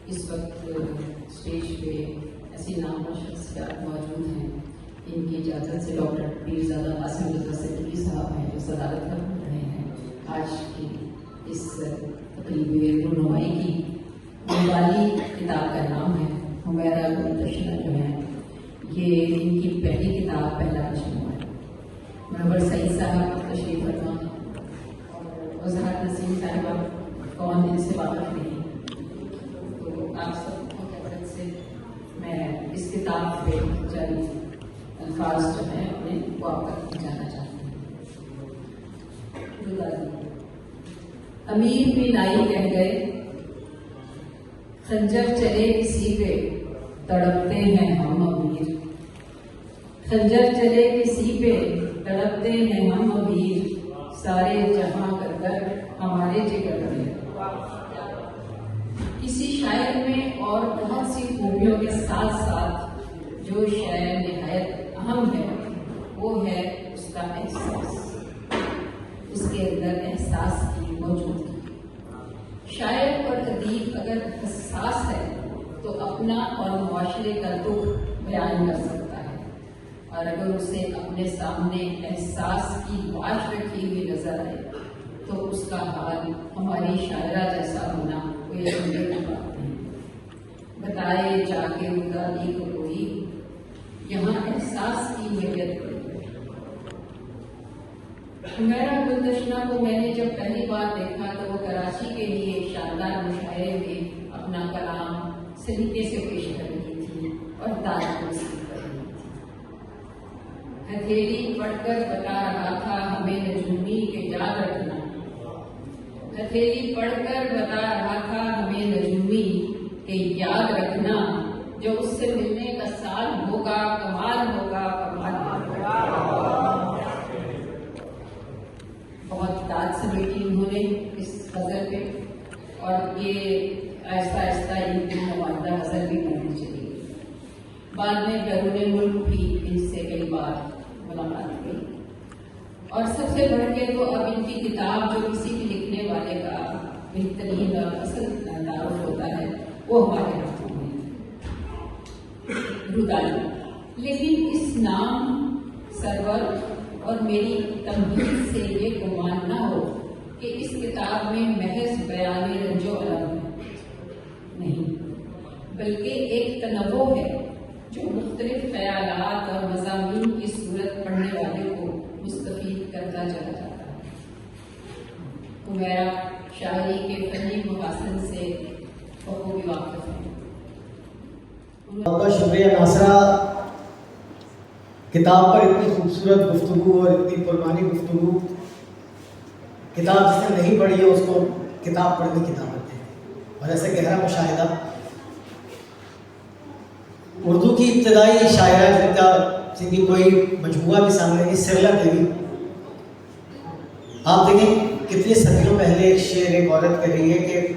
اس وقت اسٹیج پہ ایسی نامور شخصیات موجود ہیں. ان کی اجازت سے ڈاکٹر پیرزادہ قاسم رضا صدیقی صاحب ہیں جو صدارت کر رہے ہیں آج کی اس تقریب رونمائی کی. والی کتاب کا نام ہے حمیرہ گلدشنہ جو ہے، یہ ان کی پہلی کتاب، پہلا مجموعہ ہے. منور سعید صاحب تشریف فرما اور وزارت نسیم صاحبہ کون ان سے واقف نہیں، تو آپ سب کی حضرت سے میں اس کتاب پہ چند الفاظ جو ہیں اپنے وہ آپ تک پہنچانا چاہتی ہوں. امیر بھی نائی کہہ گئے، خنجر چلے کسی پہ تڑپتے ہیں ہم امیر. خنجر چلے کسی پہ تڑپتے ہیں ہم امیر، سارے جہاں کر کر ہمارے جگر میں. کسی شاعر میں اور بہت سی خوبیوں کے ساتھ ساتھ جو شاعر نہایت اہم ہے وہ ہے اس کا احساس، اس کے اندر احساس کی موجودگی. شاعر اور ادیب اگر حساس ہے تو اپنا اور معاشرے کا دکھ بیان کر سکتا ہے، اور اگر اسے اپنے سامنے احساس کی واش رکھی ہوئی نظر آئے تو اس کا حال ہماری شاعرہ جیسا ہونا کوئی عجیب کی بات نہیں. بتائے جا کے ادالی کو کوئی، یہاں احساس کی اہمیت پڑی ہے. حمیرہ گلدشنہ کو میں نے جب پہلی بار دیکھا تو وہ کراچی کے لیے ایک شاندار مشاعرے میں اپنا کلام سلیقے سے پیش کر رہی تھی اور تعریف حاصل کر رہی تھی. ہتھیلی پڑھ کر بتا رہا تھا ہمیں نجومی کے یاد رکھنا. ہتھیلی پڑھ کر بتا رہا تھا ہمیں نجومی کے یاد رکھنا، جو اس سے ملنے کا سال ہوگا کمال ہوگا کمال ہوگا. بہت داد سے بیٹھی انہوں نے اس غزل پہ، اور یہ آہستہ آہستہ ان کی نمائندہ غزل بھی بننے چلی گئی. بعد میں بیرون ملک بھی ان سے کئی بار ملاقات ہوئی، اور سب سے بڑھ کے تو اب ان کی کتاب جو کسی بھی لکھنے والے کا بہترین اور اصل تعارف ہوتا ہے وہ ہمارے ہاتھوں میں رودالی. لیکن اس نام سرور اور میری تمہید سے یہ گمان نہ ہو کہ اس کتاب میں محض بیان رنج و الم ہے، نہیں، بلکہ ایک تنوع ہے جو مختلف خیالات اور مضامین کی صورت پڑھنے والے کو مستفید کرتا چلا جاتا ہے. حمیرہ شاعری کے فنی محاسن سے بخوبی واقف ہے. بہت شکریہ ناصرہ، کتاب پر اتنی خوبصورت گفتگو اور اتنی پرمانی گفتگو. کتاب جس نے نہیں پڑھی ہے اس کو کتاب پڑھنے کی دعوت ہے، اور ایسے گہرا مشاہدہ. اردو کی ابتدائی شاعرہ جن کی کوئی مجموعہ بھی سامنے نہیں، سرلا دیوی. آپ دیکھیں کتنی صدیوں پہلے ایک شعر ایک عورت کہہ رہی ہے کہ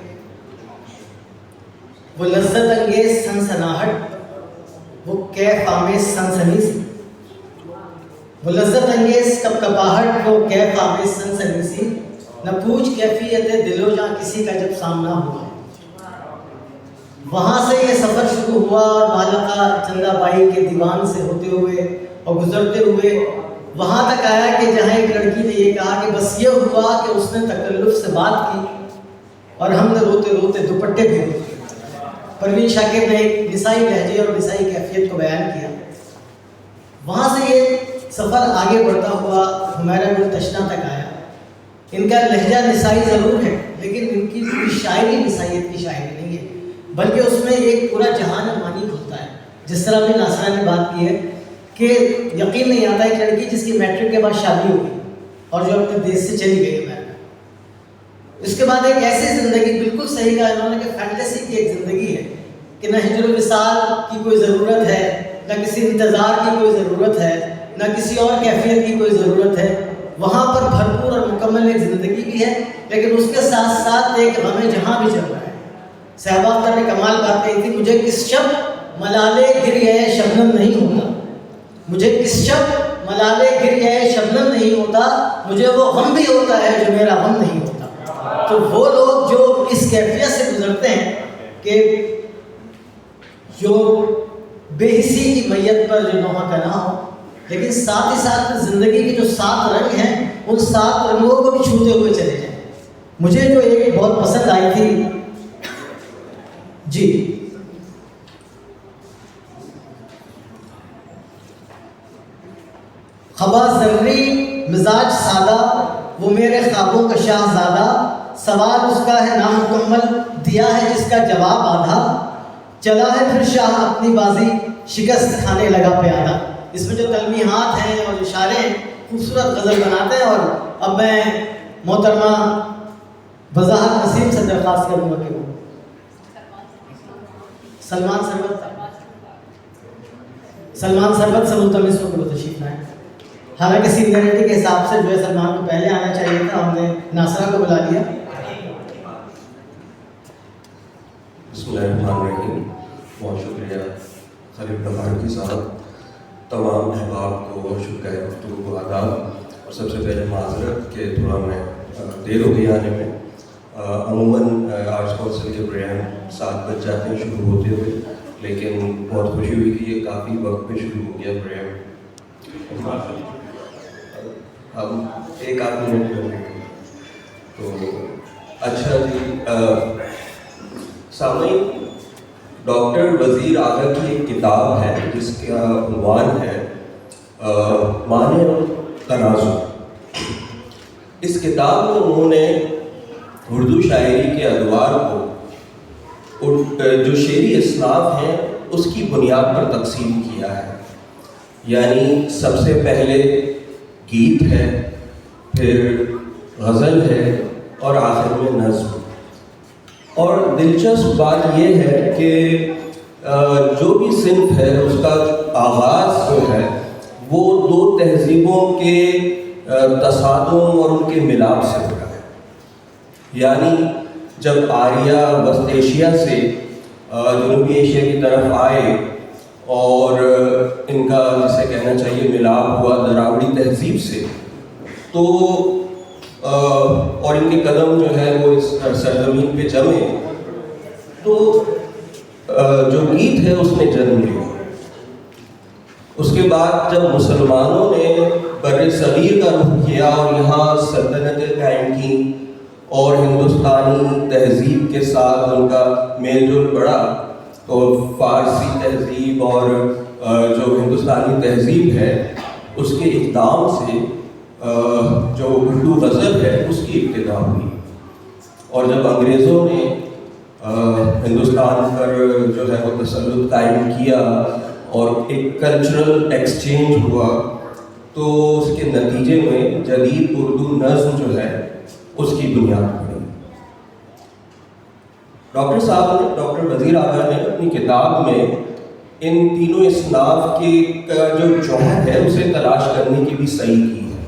وہ لذت انگیز سنسناہٹ، وہ کیف آمیز سنسنی سی. وہ لذت انگیز کپکپاہٹ، وہ کیف آمیز سنسنی سی، نہ پوچھ کیفیت دل و جاں کسی کا جب سامنا ہوا. وہاں سے یہ سفر شروع ہوا، اور معلقہ چندہ بائی کے دیوان سے ہوتے ہوئے اور گزرتے ہوئے وہاں تک آیا کہ جہاں ایک لڑکی نے یہ کہا کہ بس یہ ہوا کہ اس نے تکلف سے بات کی اور ہم نے روتے روتے دوپٹے بھیجے. پروین شاکر نے ایک نسائی لہجے اور نسائی کیفیت کو بیان کیا. وہاں سے یہ سفر آگے بڑھتا ہوا حمیرہ گلدشنہ تک آیا. ان کا لہجہ نسائی ضرور ہے، لیکن ان کی پوری شاعری نسائیت کی شاعری نہیں ہے، بلکہ اس میں ایک پورا جہان معنی کھلتا ہے. جس طرح بھی ناصرہ نے بات کی ہے کہ یقین نہیں آتا ایک لڑکی جس کی میٹرک کے بعد شادی ہو گئی اور جو اپنے دیش سے چلی گئی امریکہ، اس کے بعد ایک ایسی زندگی، بالکل صحیح کہا انہوں نے کہ فینٹیسی کی ایک زندگی ہے کہ نہ ہجر و وصال کی کوئی ضرورت ہے، نہ کسی انتظار کی کوئی ضرورت ہے، نہ کسی اور کیفیت کی کوئی ضرورت ہے. وہاں پر بھرپور اور مکمل ایک زندگی بھی ہے، لیکن اس کے ساتھ ساتھ ایک غم جہاں بھی چل رہا ہے. صحابہ اختر نے کمال بات کہی تھی، مجھے کس شب ملالے گر گئے شبنم نہیں ہوتا، مجھے کس شب ملالے گر گئے شبنم نہیں ہوتا، مجھے وہ غم بھی ہوتا ہے جو میرا غم نہیں ہوتا. تو وہ لوگ جو اس کیفیت سے گزرتے ہیں کہ جو بے حسی کی میت پر جو نوحہ کا نہ ہو، لیکن ساتھ ہی ساتھ زندگی کے جو 7 رنگ ہیں ان 7 رنگوں کو بھی چھوتے ہوئے چلے جائیں۔ مجھے جو ایک بہت پسند آئی تھی جی، خبا زرری مزاج سادہ، وہ میرے خوابوں کا شاہزادہ، سوال اس کا ہے نامکمل، دیا ہے جس کا جواب آدھا، چلا ہے پھر شاہ اپنی بازی، شکست کھانے لگا پیادہ۔ اس میں جو تلمیحات ہیں اور اشارے ہیں خوبصورت غزل بناتے ہیں۔ اور اب میں محترمہ وضاحت نسیم سے درخواست کروں گا کہ وہ سلمان سربت سے ملتمس ہو کر تشریف لائیں۔ حالانکہ سینئرٹی کے حساب سے جو ہے سلمان کو پہلے آنا چاہیے تھا، ہم نے ناصرہ کو بلا لیا۔ بسم اللہ الرحمن الرحیم۔ بہت شکریہ خلیل بخارجی صاحب، تمام احباب کو شکریہ، گفتگو کو آداب، اور سب سے پہلے معذرت کہ تھوڑا میں دیر ہو گئی آنے میں۔ عموماً آرٹس کونسل کے پروگرام 7 بج جاتے ہیں شروع ہوتے ہوئے، لیکن بہت خوشی ہوئی کہ یہ کافی وقت پہ شروع ہو گیا پروگرام۔ ہم 1-8 منٹ لگے تو اچھا جی۔ سامعین، ڈاکٹر وزیر آغا کی ایک کتاب ہے جس کا عنوان ہے مانع تنازع۔ اس کتاب میں انہوں نے اردو شاعری کے ادوار کو جو شعری اصناف ہیں اس کی بنیاد پر تقسیم کیا ہے، یعنی سب سے پہلے گیت ہے، پھر غزل ہے اور آخر میں نظم۔ اور دلچسپ بات یہ ہے کہ جو بھی صنف ہے اس کا آغاز جو ہے وہ 2 تہذیبوں کے تصادم اور ان کے ملاپ سے ہو رہا ہے۔ یعنی جب آریہ وسط ایشیا سے جنوبی ایشیا کی طرف آئے اور ان کا جسے کہنا چاہیے ملاپ ہوا دراوڑی تہذیب سے، تو اور ان کے قدم جو ہے وہ اس سرزمین پہ جمے، تو جو گیت ہے اس نے جنم لیا۔ اس کے بعد جب مسلمانوں نے بر صغیر کا رخ کیا اور یہاں سلطنتیں قائم کی اور ہندوستانی تہذیب کے ساتھ ان کا میل جول بڑھا، تو فارسی تہذیب اور جو ہندوستانی تہذیب ہے اس کے اقدام سے جو اردو غزل ہے اس کی ابتدا ہوئی۔ اور جب انگریزوں نے ہندوستان پر جو ہے وہ تسلط قائم کیا اور ایک کلچرل ایکسچینج ہوا، تو اس کے نتیجے میں جدید اردو نظم جو ہے اس کی بنیاد پڑی۔ ڈاکٹر وزیر آغا نے اپنی کتاب میں ان تینوں اصناف کا جو جوہر ہے اسے تلاش کرنے کی بھی صحیح کی ہے۔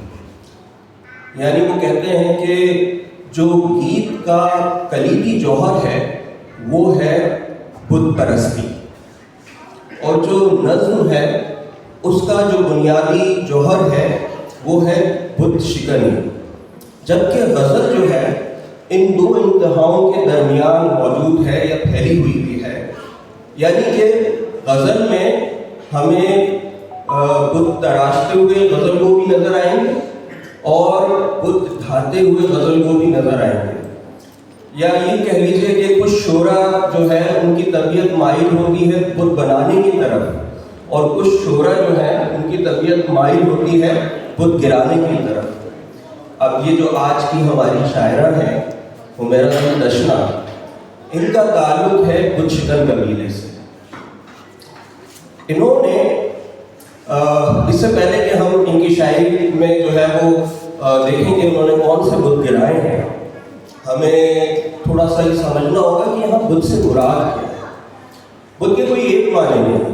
یعنی وہ کہتے ہیں کہ جو گیت کا کلیدی جوہر ہے وہ ہے بت پرستی، اور جو نظم ہے اس کا جو بنیادی جوہر ہے وہ ہے بت شکنی، جبکہ غزل جو ہے ان 2 انتہاؤں کے درمیان موجود ہے یا پھیلی ہوئی بھی ہے۔ یعنی کہ غزل میں ہمیں بت تراشتے ہوئے غزل کو بھی نظر آئیں گے اور بت ڈھاتے ہوئے غزل کو بھی نظر آئیں گے، یا یہ کہہ لیجیے کہ کچھ شعراء جو ہے ان کی طبیعت مائل ہوتی ہے بت بنانے کی طرف، اور کچھ شعراء جو ہے ان کی طبیعت مائل ہوتی ہے بت گرانے کی طرف۔ اب یہ جو آج کی ہماری شاعرہ ہیں حمیرہ دشنا، ان کا تعلق ہے بت شکن قبیلے سے۔ انہوں نے اس سے پہلے کہ ہم ان کی شاعری میں جو ہے وہ دیکھیں کہ انہوں نے کون سے بت گرائے ہیں، ہمیں تھوڑا سا یہ سمجھنا ہوگا کہ یہاں بت سے مراد کیا ہے۔ بت کے کوئی ایک معنی نہیں ہے،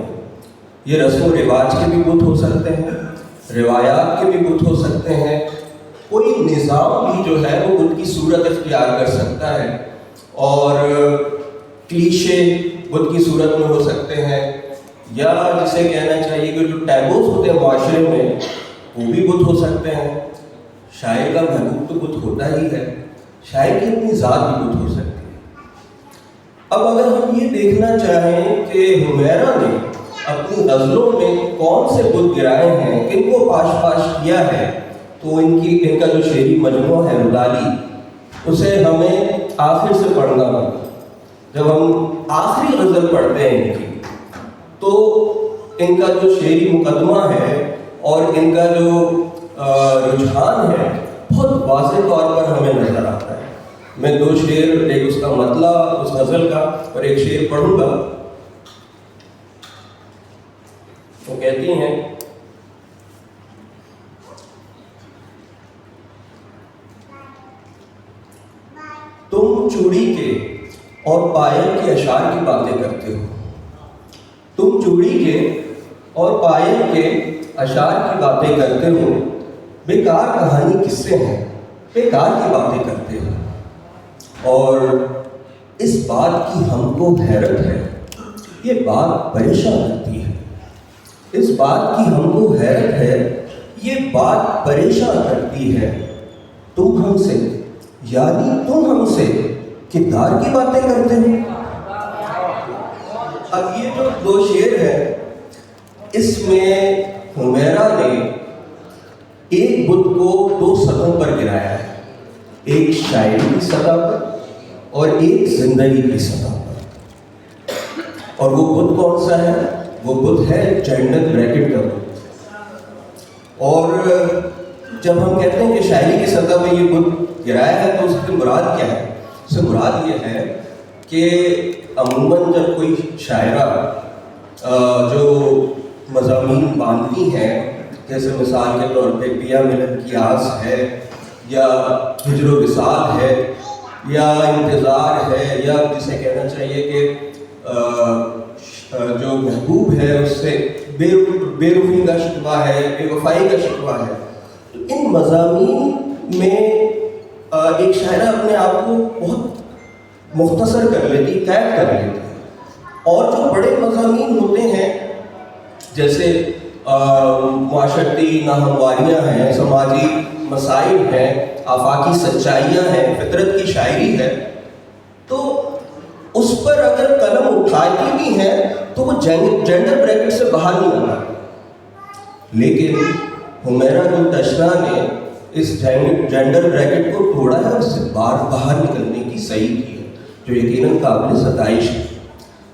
یہ رسم و رواج کے بھی بت ہو سکتے ہیں، روایات کے بھی بت ہو سکتے ہیں، کوئی نظام بھی جو ہے وہ بت کی صورت اختیار کر سکتا ہے، اور کلیشے بت کی صورت میں ہو سکتے ہیں، یا جسے کہنا چاہیے کہ جو ٹیبوز ہوتے ہیں معاشرے میں وہ بھی بت ہو سکتے ہیں۔ شاعر کا محبوب تو بت ہوتا ہی ہے، شاعر کی اپنی ذات بھی بت ہو سکتی ہے۔ اب اگر ہم یہ دیکھنا چاہیں کہ حمیرہ نے اپنی غزلوں میں کون سے بت گرائے ہیں، کن کو پاش پاش کیا ہے، تو ان کا جو شعری مجموعہ ہے رودالی، اسے ہمیں آخر سے پڑھنا ہوگا۔ جب ہم آخری غزل پڑھتے ہیں ان کی، تو ان کا جو شعری مقدمہ ہے اور ان کا جو رجحان ہے بہت واضح طور پر ہمیں نظر آتا ہے۔ میں 2 شعر، ایک اس کا مطلع اس غزل کا اور ایک شعر پڑھوں گا۔ وہ کہتی ہیں، تم چوڑی کے اور پائل کے اشعار کی باتیں کرتے ہو، تم چوڑی کے اور پائل کے اشعار کی باتیں کرتے ہو، بیکار کہانی کس سے ہیں، بیکار کی باتیں کرتے ہو، اور اس بات کی ہم کو حیرت ہے، یہ بات پریشان کرتی ہے، اس بات کی ہم کو حیرت ہے، یہ بات پریشان کرتی ہے، تم ہم سے، یعنی تم ہم سے کردار کی باتیں کرتے ہو۔ اب یہ جو 2 شعر ہیں، اس میں حمیرہ نے ایک بت کو 2 سطحوں پر گرایا ہے، ایک شاعری کی سطح پر اور ایک زندگی کی سطح پر۔ اور وہ بت کون سا ہے؟ وہ بت ہے جینڈر بریکٹ کا بت۔ اور جب ہم کہتے ہیں کہ شاعری کی سطح پہ یہ بت گرایا ہے، تو اس سے مراد کیا ہے؟ اس سے مراد یہ ہے کہ عموماً جب کوئی شاعرہ جو مضامین باندھتی ہیں، جیسے مثال کے طور پہ پیا ملن کی آس ہے، یا ہجر و وصال ہے، یا انتظار ہے، یا جسے کہنا چاہیے کہ جو محبوب ہے اس سے بے رخی کا شکوہ ہے، بے وفائی کا شکوہ ہے، تو ان مضامین میں ایک شاعرہ اپنے آپ کو بہت مختصر کر لیتی، قید کر لیتی ہے۔ اور جو بڑے مضامین ہوتے ہیں، جیسے معاشرتی ناہمواریاں ہیں، سماجی مسائل ہیں، آفاقی سچائیاں ہیں، فطرت کی شاعری ہے، تو اس پر اگر قلم اٹھاتی بھی ہیں تو وہ جینڈر بریکٹ سے باہر نہیں آتا۔ لیکن حمیرہ گل تشنا نے اس جینڈر بریکٹ کو توڑا ہے، اس سے باہر نکلنے کی صحیح کی ہے، جو یقیناً قابل ستائش ہے۔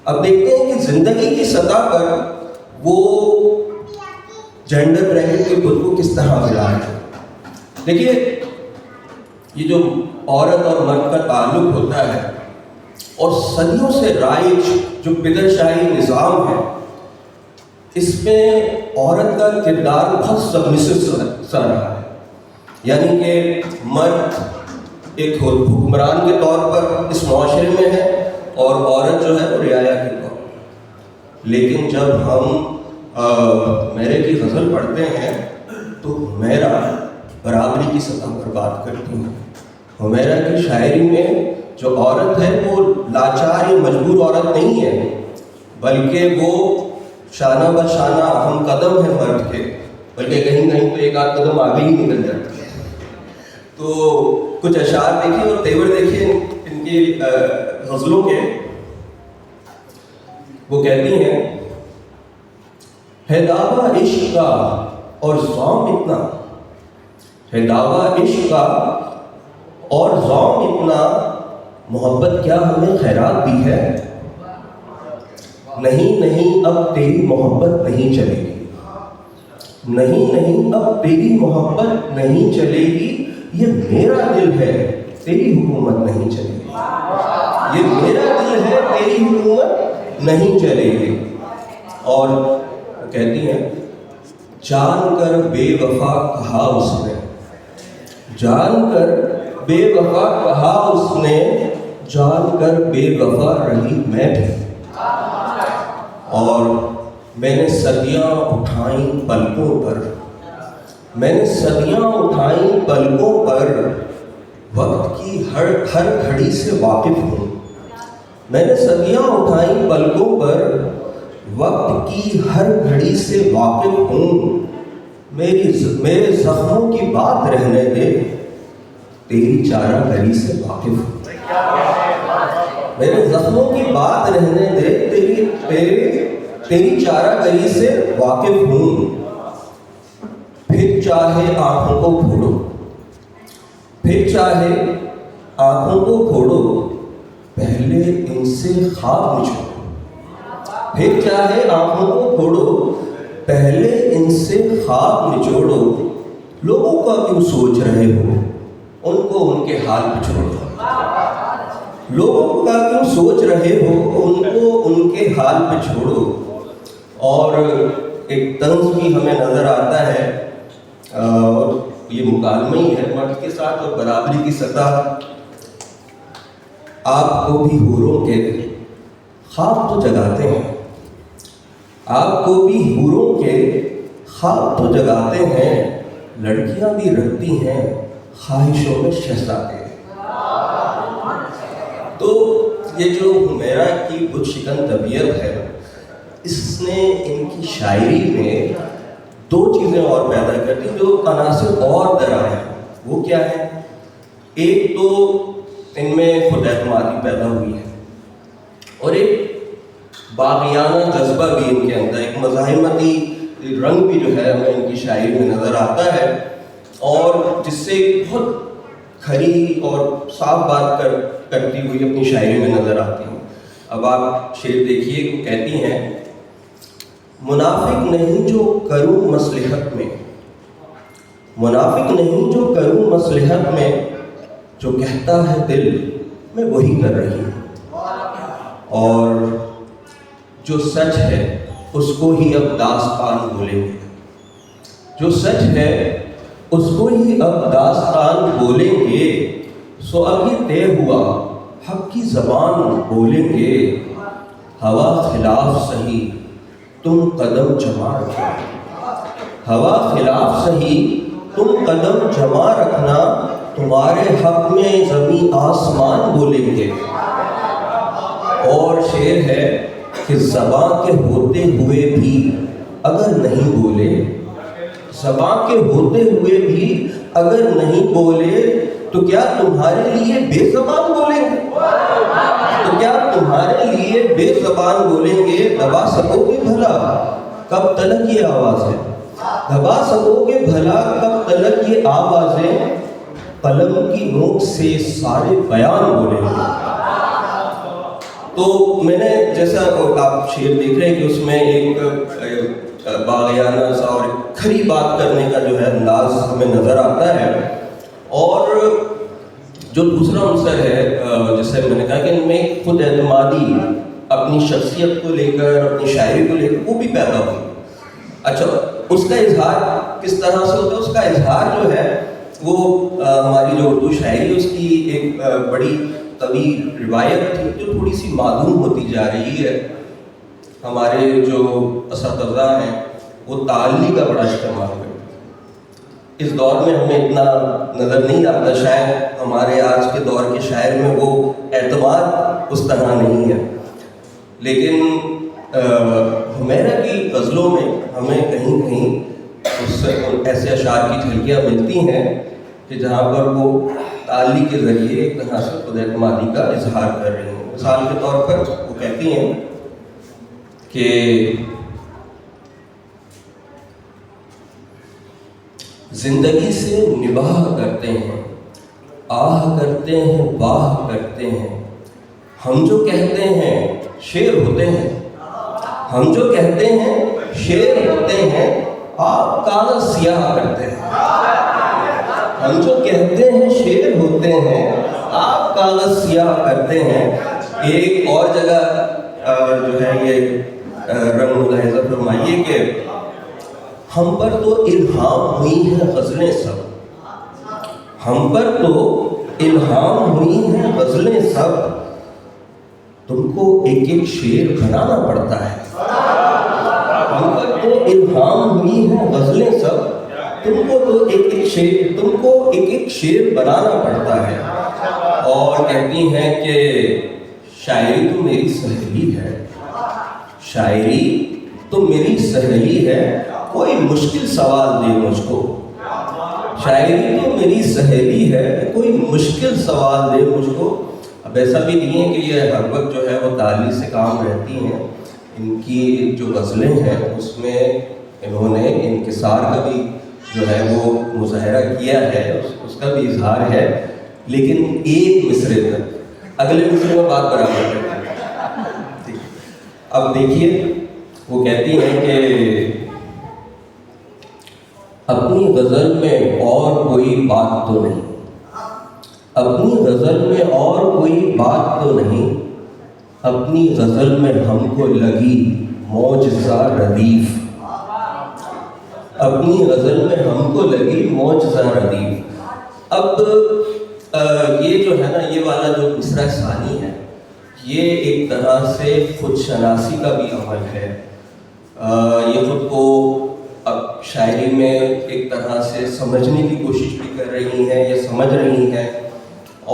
اب دیکھتے ہیں کہ زندگی کی سطح پر وہ جینڈر بریکٹ کے بت کو کس طرح ملا ہے۔ دیکھیے، یہ جو عورت اور مرد کا تعلق ہوتا ہے اور صدیوں سے رائج جو پدر شاہی نظام ہے، اس میں عورت کا کردار بہت سبمسو سا رہا ہے، یعنی کہ مرد ایک حکمران کے طور پر اس معاشرے میں ہے اور عورت جو ہے وہ رعایا کے طور پر۔ لیکن جب ہم حمیرہ کی غزل پڑھتے ہیں تو حمیرہ برابری کی سطح پر بات کرتی ہیں۔ حمیرہ کی شاعری میں جو عورت ہے وہ لاچار یا مجبور عورت نہیں ہے، بلکہ وہ شانہ بہ شانہ ہم قدم ہے مرد کے، بلکہ کہیں کہیں تو ایک آدھ قدم آگے ہی نکل جاتی ہے۔ تو کچھ اشعار دیکھیے اور تیور دیکھیے ان کی غزلوں کے۔ وہ کہتی ہیں، ہے دعویٰ عشق کا اور زوم اتنا، ہے دعویٰ عشق کا اور زوم اتنا، محبت کیا ہمیں خیرات دی ہے؟ نہیں نہیں اب تیری محبت نہیں چلے گی، نہیں نہیں اب تیری محبت نہیں چلے گی، یہ میرا دل ہے تیری حکومت نہیں چلے گی، یہ میرا دل ہے تیری حکومت نہیں چلے گی۔ اور کہتی ہیں، جان کر بے وفا کہا اس نے، جان کر بے وفا کہا اس نے، جان کر بے وفا رہی میں بھی، اور میں نے صدیاں اٹھائیں پلکوں پر، میں نے صدیاں اٹھائیں پلکوں پر، وقت کی ہر گھڑی سے واقف ہوں، میں نے صدیاں اٹھائیں پلکوں پر، وقت کی ہر گھڑی سے واقف ہوں، میرے زخموں کی بات رہنے دے، تیری چارہ گری سے واقف ہوں۔ میرے زخموں کی بات رہنے دے، تیری چارہ گری سے واقف ہوں، پھر چاہے آنکھوں کو پھوڑو، پھر چاہے آنکھوں کو پھوڑو، پہلے ان سے خواب نچوڑو، پھر چاہے آنکھوں کو پھوڑو، پہلے ان سے خواب نچوڑو، لوگوں کا کیوں سوچ رہے ہو، ان کو ان کے حال پہ چھوڑو، لوگوں کا کیوں سوچ رہے ہو، ان کو ان کے حال پہ چھوڑو۔ اور ایک طنز بھی ہمیں نظر آتا ہے، اور یہ مکالمہ ہی ہے مرد کے ساتھ اور برابری کی سطح۔ آپ کو بھی حوروں کے خواب تو جگاتے ہیں، آپ کو بھی حوروں کے خواب تو جگاتے ہیں، لڑکیاں بھی رکھتی ہیں خواہشوں میں شہزادے۔ تو یہ جو حمیرہ کی بت شکن طبیعت ہے، اس نے ان کی شاعری میں دو چیزیں اور پیدا کر دی جو عناصر اور درائے ہیں۔ وہ کیا ہے؟ ایک تو ان میں خود اعتمادی پیدا ہوئی ہے، اور ایک باغیانہ جذبہ بھی ان کے اندر، ایک مزاحمتی رنگ بھی جو ہے ہمیں ان کی شاعری میں نظر آتا ہے، اور جس سے بہت کھری اور صاف بات کرتی ہوئی اپنی شاعری میں نظر آتی ہیں۔ اب آپ شعر دیکھیے کہ کہتی ہیں، منافق نہیں جو کروں مصلحت میں، منافق نہیں جو کروں مصلحت میں، جو کہتا ہے دل میں وہی کر رہی ہوں، اور جو سچ ہے اس کو ہی اب داستان بولیں گے، جو سچ ہے اس کو ہی اب داستان بولیں گے، سو اب یہ طے ہوا حق کی زبان بولیں گے، ہوا خلاف سہی تم قدم جما رکھنا، ہوا خلاف سہی تم قدم جما رکھنا، تمہارے حق میں زمین آسمان بولیں گے۔ اور شعر ہے کہ زباں کے ہوتے ہوئے بھی اگر نہیں بولے، زباں کے ہوتے ہوئے بھی اگر نہیں بولے، تو کیا تمہارے لیے بے زبان بولیں گے؟ تو کیا تمہارے لیے بے زبان بولیں گے؟ دبا سکو گے بھلا کب تلک یہ آوازیں، دبا سکو گے بھلا کب تلک یہ آوازیں، قلم کی نوک سے سارے بیان بولیں گے۔ تو میں نے جیسا آپ شعر دیکھ رہے ہیں کہ اس میں ایک باغیانہ سا اور کھری بات کرنے کا جو ہے انداز ہمیں نظر آتا ہے، اور جو دوسرا عنصر ہے جسے میں نے کہا کہ ان میں خود اعتمادی اپنی شخصیت کو لے کر، اپنی شاعری کو لے کر وہ بھی پیدا ہوئی۔ اچھا، اس کا اظہار کس طرح سے ہوتا ہے؟ اس کا اظہار جو ہے وہ ہماری جو اردو شاعری اس کی ایک بڑی طویل روایت تھی جو تھوڑی سی معدوم ہوتی جا رہی ہے۔ ہمارے جو اساتذہ ہیں وہ تعلی کا بڑا استعمال کرتے ہیں، اس دور میں ہمیں اتنا نظر نہیں آتا، شاید ہمارے آج کے دور کے شاعر میں وہ اعتماد اس طرح نہیں ہے، لیکن حمیرہ کی غزلوں میں ہمیں کہیں کہیں اس ایسے اشعار کی جھلکیاں ملتی ہیں کہ جہاں پر وہ تعلی کے ذریعے ایک طرح سے خود اعتمادی کا اظہار کر رہی ہیں۔ مثال کے طور پر وہ کہتی ہیں کہ زندگی سے نباہ کرتے ہیں، آہ کرتے ہیں، باہ کرتے ہیں، ہم جو کہتے ہیں شعر ہوتے ہیں، ہم جو کہتے ہیں شعر ہوتے ہیں، آپ کاغذ سیاہ کرتے ہیں، ہم جو کہتے ہیں شعر ہوتے ہیں، آپ کاغذ سیاہ کرتے ہیں۔ ایک اور جگہ جو ہے یہ رنگ ملاحظہ فرمائیے کہ ہم پر تو الہام ہوئی ہیں غزلیں سب، ہم پر تو الہام ہوئی ہیں غزلیں سب، تم کو ایک ایک شعر بنانا پڑتا ہے، ہم پر تو الہام ہوئی ہیں غزلیں سب، تم کو تو ایک ایک شعر بنانا پڑتا ہے۔ اور کہتی ہیں کہ شاعری تو میری سہیلی ہے، شاعری تو میری سہیلی ہے، کوئی مشکل سوال دے مجھ کو، شاعری تو میری سہیلی ہے، کوئی مشکل سوال دے مجھ کو، اب ایسا بھی نہیں ہے کہ یہ ہر وقت جو ہے وہ تعلیل سے کام رہتی ہیں، ان کی جو غزلیں ہیں اس میں انہوں نے انکسار کا بھی جو ہے وہ مظاہرہ کیا ہے، اس کا بھی اظہار ہے، لیکن ایک مصرے تک، اگلے مصرے میں بات برابر کرتے ہیں۔ اب دیکھیے وہ کہتی ہیں کہ اپنی غزل میں اور کوئی بات تو نہیں، اپنی غزل میں اور کوئی بات تو نہیں، اپنی غزل میں ہم کو لگی معجزہ ردیف، اپنی غزل میں ہم کو لگی معجزہ ردیف۔ اب یہ جو ہے نا، یہ والا جو مصرع ثانی ہے، یہ ایک طرح سے خود شناسی کا بھی عمل ہے، یہ خود کو اب شاعری میں ایک طرح سے سمجھنے کی کوشش بھی کر رہی ہیں یا سمجھ رہی ہیں،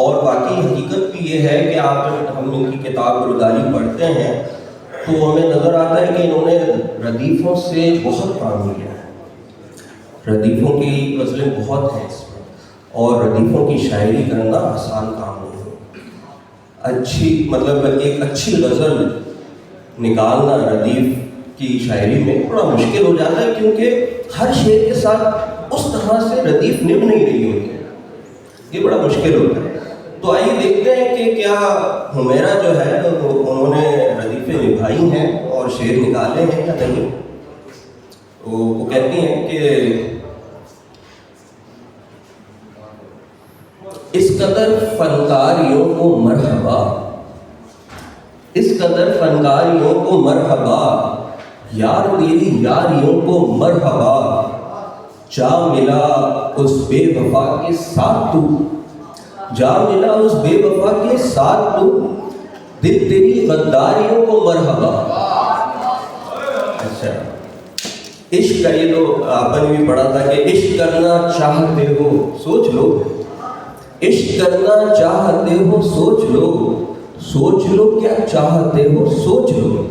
اور باقی حقیقت بھی یہ ہے کہ آپ جب ہم ان کی کتاب روداری پڑھتے ہیں تو ہمیں نظر آتا ہے کہ انہوں نے ردیفوں سے بہت کام لیا ہے، ردیفوں کی غزلیں بہت ہیں اس میں، اور ردیفوں کی شاعری کرنا آسان کام نہیں ہے۔ مطلب ایک اچھی غزل نکالنا ردیف کی شاعری میں بڑا مشکل ہو جاتا ہے، کیونکہ ہر شعر کے ساتھ اس طرح سے ردیف نبھ نہیں رہی ہوتی ہے، یہ بڑا مشکل ہوتا ہے۔ تو آئیے دیکھتے ہیں کہ کیا حمیرہ جو ہے انہوں نے ردیفیں نبھائی ہیں اور شعر نکالے ہیں یا نہیں۔ وہ کہتی ہیں کہ اس قدر فنکاریوں کو مرحبا، اس قدر فنکاریوں کو مرحبا، یار تیری یاریوں کو مرحبا، جا ملا اس بے وفا کے ساتھ تو، جا ملا اس بے وفا کے ساتھ تو، دل تیری غداریوں کو مرحبا۔ اچھا، عشق کا یہ تو آپ نے بھی پڑھا تھا کہ عشق کرنا چاہتے ہو سوچ لو، عشق کرنا چاہتے ہو سوچ لو، سوچ لو کیا چاہتے ہو سوچ لو،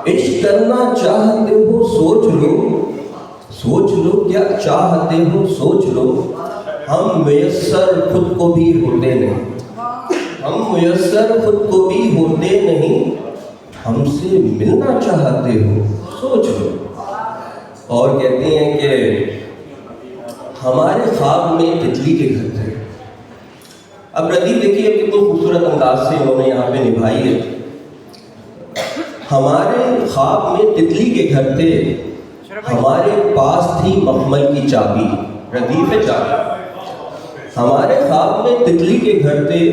عشق کرنا چاہتے ہو سوچ لو، سوچ لو کیا چاہتے ہو سوچ لو، ہم میسر خود کو بھی ہوتے نہیں، ہم میسر خود کو بھی ہوتے نہیں، ہم سے ملنا چاہتے ہو سوچ لو۔ اور کہتے ہیں کہ ہمارے خواب میں تتلی کے گھر تھے۔ اب ردیف دیکھیے کتنے خوبصورت انداز سے انہوں نے یہاں پہ نبھائی ہے۔ ہمارے خواب میں تتلی کے گھر تھے، ہمارے پاس تھی مخمل کی چابی، ردیف چابی۔ ہمارے خواب میں تتلی کے گھر تھے،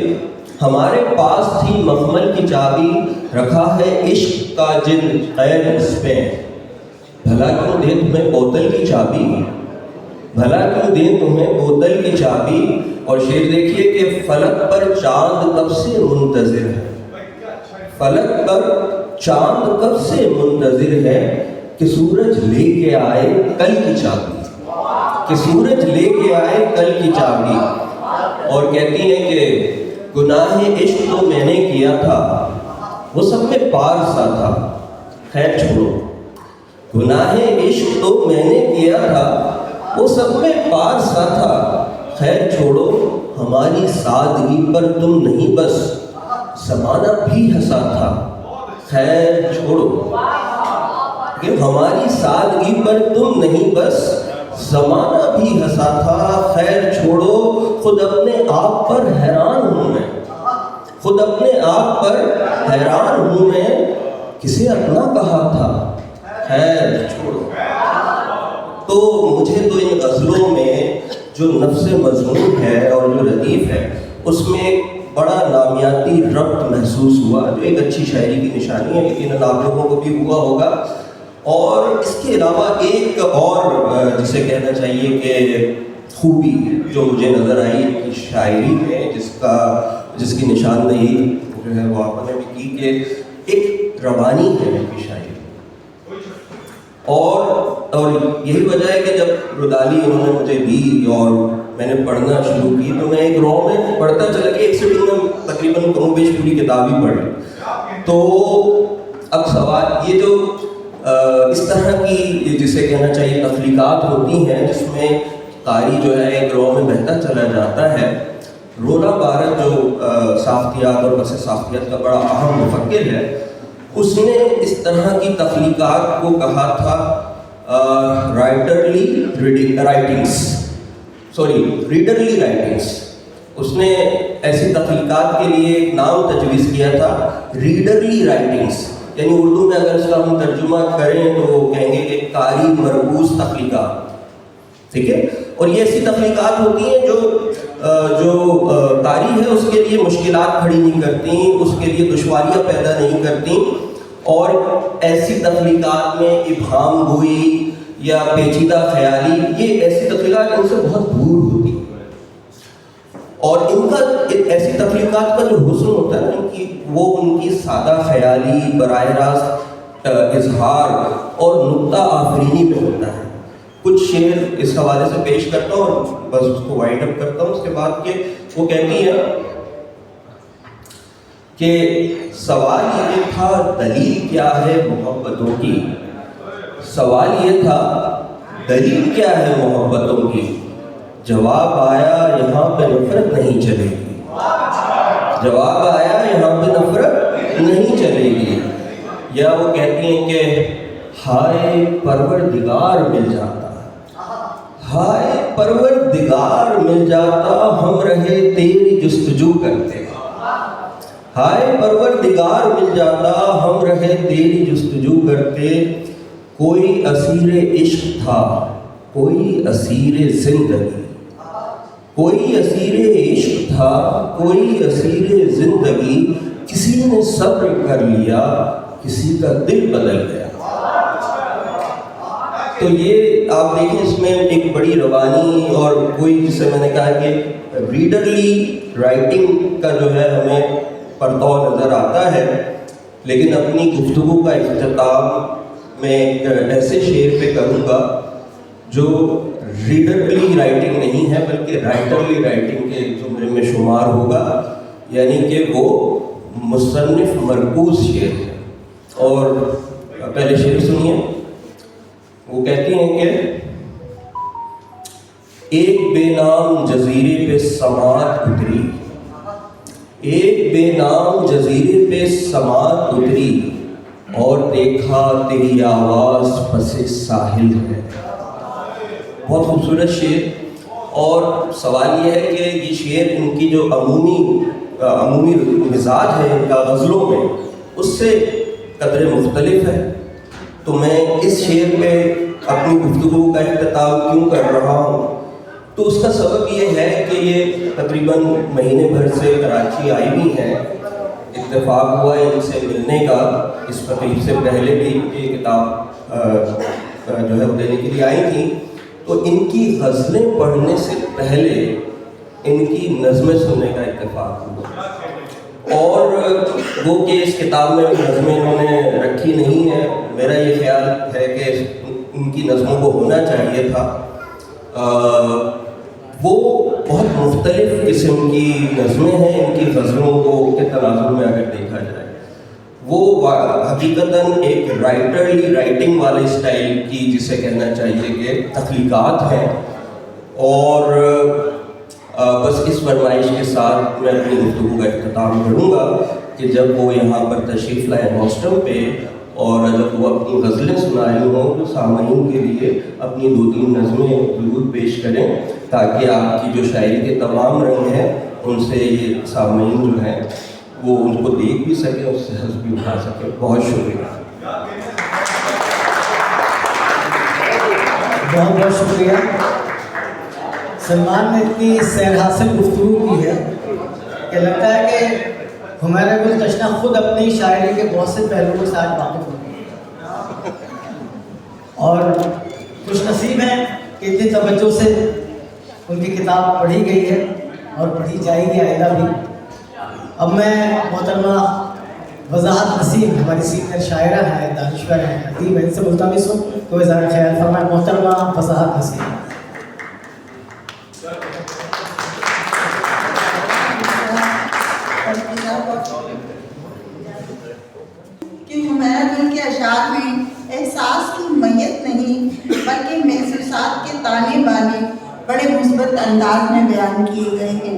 ہمارے پاس تھی مخمل کی چابی، رکھا ہے عشق کا جن غیر اس پہ، بھلا کیوں دے تمہیں بوتل کی چابی، بھلا کیوں دے تمہیں بوتل کی چابی۔ اور شعر دیکھیے کہ فلک پر چاند کب سے منتظر ہے، فلک پر چاند کب سے منتظر ہے، کہ سورج لے کے آئے کل کی چابی، کہ سورج لے کے آئے کل کی چابی۔ اور کہتی ہیں کہ گناہ عشق تو میں نے کیا تھا، وہ سب میں پار سا تھا، خیر چھوڑو، گناہ عشق تو میں نے کیا تھا، وہ سب میں پار سا تھا، خیر چھوڑو، ہماری سادگی پر تم نہیں بس زمانہ بھی ہنسا تھا، خیر چھوڑو، کہ ہماری سادگی پر تم نہیں بس زمانہ بھی ہنسا تھا، خیر چھوڑو، خود اپنے آپ پر حیران ہوں میں، خود اپنے آپ پر حیران ہوں میں، کسے اپنا کہا تھا، خیر چھوڑو۔ تو مجھے تو ان غزلوں میں جو نفس مضمون ہے اور جو ردیف ہے اس میں ایک بڑا نامیاتی ربط محسوس ہوا، جو ایک اچھی شاعری کی نشانی ہے، لیکن آپ لوگوں کو بھی ہوا ہوگا۔ اور اس کے علاوہ ایک اور جسے کہنا چاہیے کہ خوبی جو مجھے نظر آئی کہ شاعری میں جس کی نشاندہی جو ہے وہ آپ نے بھی کی کہ ایک روانی ہے ان کی شاعری، اور یہی وجہ ہے کہ جب رودالی انہوں نے مجھے دی اور میں نے پڑھنا شروع کی تو میں ایک رو میں پڑھتا چلا گیا، ایک سٹنگ میں تقریباً کم بیش پوری کتاب ہی پڑھ لی۔ تو اب سوال یہ جو اس طرح کی جسے کہنا چاہیے تخلیقات ہوتی ہیں جس میں قاری جو ہے ایک رو میں بہتا چلا جاتا ہے، رونا بارت جو ساختیات اور پس ساختیات کا بڑا اہم مفکر ہے، اس نے اس طرح کی تخلیقات کو کہا تھا ریڈرلی رائٹنگس. اس نے ایسی تخلیقات کے لیے ایک نام تجویز کیا تھا، ریڈرلی رائٹنگس. یعنی اردو میں اگر اس کا ہم ترجمہ کریں تو کہیں گے کہ قاری مرکوز تخلیقات. ٹھیک ہے. اور یہ ایسی تخلیقات ہوتی ہیں جو قاری ہے اس کے لیے مشکلات کھڑی نہیں کرتی، اس کے لیے دشواریاں پیدا نہیں کرتی، اور ایسی تخلیقات میں ابہام گوئی یا پیچیدہ خیالی، یہ ایسی تخلیقات ان سے بہت دور ہوتی ہیں. اور ان کا ایسی تخلیقات کا جو حسن ہوتا ہے کہ وہ ان کی سادہ خیالی، براہ راست اظہار اور نکتہ آفرینی میں ہوتا ہے. کچھ شعر اس حوالے سے پیش کرتا ہوں اور بس اس کو وائنڈ اپ کرتا ہوں. اس کے بعد کہ وہ کہتی ہے کہ سوال یہ تھا دلیل کیا ہے محبتوں کی، سوال یہ تھا دلیل کیا ہے محبتوں کی، جواب آیا یہاں پہ نفرت نہیں چلے گی، جواب آیا یہاں پہ نفرت نہیں چلے گی. یا وہ کہتی ہیں کہ ہائے پروردگار مل جاتا، ہائے پروردگار مل جاتا، ہم رہے تیری جستجو کرتے، ہائے پروردگار مل جاتا، ہم رہے تیری جستجو کرتے. کوئی اسیر عشق تھا، کوئی اسیر زندگی، کوئی اسیر عشق تھا، کوئی اسیر زندگی، کسی نے صبر کر لیا، کسی کا دل بدل گیا. تو یہ آپ دیکھیں اس میں ایک بڑی روانی اور کوئی جسے میں نے کہا کہ ریڈرلی رائٹنگ کا جو ہے ہمیں پرتو نظر آتا ہے. لیکن اپنی گفتگو کا اختتام میں ایک ایسے شعر پہ کروں گا جو ریڈرلی رائٹنگ نہیں ہے بلکہ رائٹرلی رائٹنگ کے زمرے میں شمار ہوگا، یعنی کہ وہ مصنف مرکوز شعر ہے. اور پہلے شعر سنیے. وہ کہتی ہیں کہ ایک بے نام جزیرے پہ سماعت اتری، ایک بے نام جزیرے پہ سماعت اتری، اور دیکھا تیری آواز پس ساحل ہے. بہت خوبصورت شعر. اور سوال یہ ہے کہ یہ شعر ان کی جو عمومی مزاج ہے ان کا غزلوں میں اس سے قدر مختلف ہے. تو میں اس شعر پہ اپنی گفتگو کا اختتام کیوں کر رہا ہوں؟ تو اس کا سبب یہ ہے کہ یہ تقریباً مہینے بھر سے کراچی آئی ہوئی ہیں. اتفاق ہوا ہے ان سے ملنے کا. اس تقریب سے پہلے بھی یہ کتاب جو ہے وہ دینے کے لیے آئی تھیں. تو ان کی غزلیں پڑھنے سے پہلے ان کی نظمیں سننے کا اتفاق ہوا. اور وہ کہ اس کتاب میں نظمیں انہوں نے رکھی نہیں ہیں. میرا یہ خیال ہے کہ ان کی نظموں کو ہونا چاہیے تھا. وہ بہت مختلف قسم کی نظمیں ہیں. ان کی غزلوں کو کے تناظر میں اگر دیکھا جائے وہ حقیقتاً ایک رائٹرلی رائٹنگ والے اسٹائل کی جسے کہنا چاہیے کہ تخلیقات ہیں. اور بس اس فرمائش کے ساتھ میں اپنی گفتگو کا اختتام کروں گا کہ جب وہ یہاں پر تشریف لائے بوسٹن پہ اور جب وہ اپنی غزلیں سنائے ہوں تو سامعین کے لیے اپنی 2-3 نظمیں ضرور پیش کریں تاکہ آپ کی جو شاعری کے تمام رنگ ہیں ان سے یہ سامعین جو ہیں وہ ان کو دیکھ بھی سکیں، اس سے حظ بھی اٹھا سکیں. بہت شکریہ. بہت بہت شکریہ. سلمان نے اتنی سیر حاصل گفتگو کی ہے کہ لگتا ہے کہ ہمارا گل تشنا خود اپنی شاعری کے بہت سے پہلوؤں کے ساتھ واقف ہو اور خوش نصیب ہیں کہ اتنی توجہ سے ان کی کتاب پڑھی گئی ہے اور پڑھی جائے گی آئندہ بھی. اب میں محترمہ وضاحت نسیم ہماری سینئر شاعرہ ہیں، دانشور ہیں، ادیب ہیں، ان سے ملتمس ہوں تو اظہار خیال فرمائیں. محترمہ وضاحت نسیم. کہ ہمارا دل کے اشعار میں احساس کی میت نہیں بلکہ محسوسات کے تانے بانے بڑے مثبت انداز میں بیان کیے گئے ہیں.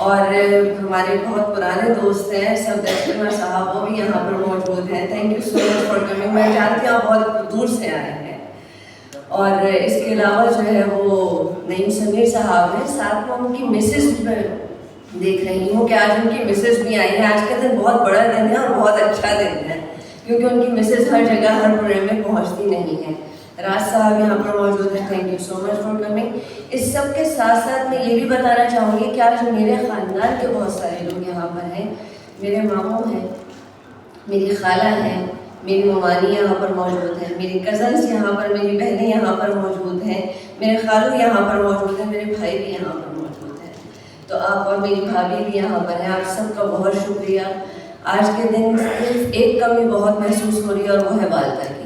اور ہمارے بہت پرانے دوست ہیں سب دشمہ صاحب، وہ بھی یہاں پر موجود ہیں. Thank you so much for coming. میں جانتی ہوں آپ بہت دور سے آئے ہیں. اور اس کے علاوہ جو ہے وہ نعیم سمیر صاحب ہیں، ساتھ میں ان کی مسز میں دیکھ رہی ہوں کہ آج ان کی مسز بھی آئی ہیں. آج کا دن بہت بڑا دن ہے اور بہت اچھا دن ہے کیونکہ ان کی مسز ہر جگہ ہر پروگرام میں پہنچتی نہیں ہیں. راج صاحب یہاں پر موجود ہیں. Thank you so much for coming. اس سب کے ساتھ ساتھ میں یہ بھی بتانا چاہوں گی کہ آج میرے خاندان کے بہت سارے لوگ یہاں پر ہیں. میرے ماموں ہیں، میری خالہ ہیں، میری ممانی یہاں پر موجود ہیں، میری کزنس یہاں پر، میری بہنیں یہاں پر موجود ہیں، میرے خالو یہاں پر موجود ہیں، میرے بھائی بھی یہاں پر موجود ہیں. تو آپ اور میری بھابھی بھی یہاں پر ہیں. آپ سب کا بہت شکریہ. آج کے دن صرف ایک کمی بہت محسوس ہو رہی ہے اور وہ ہے والدہ کی.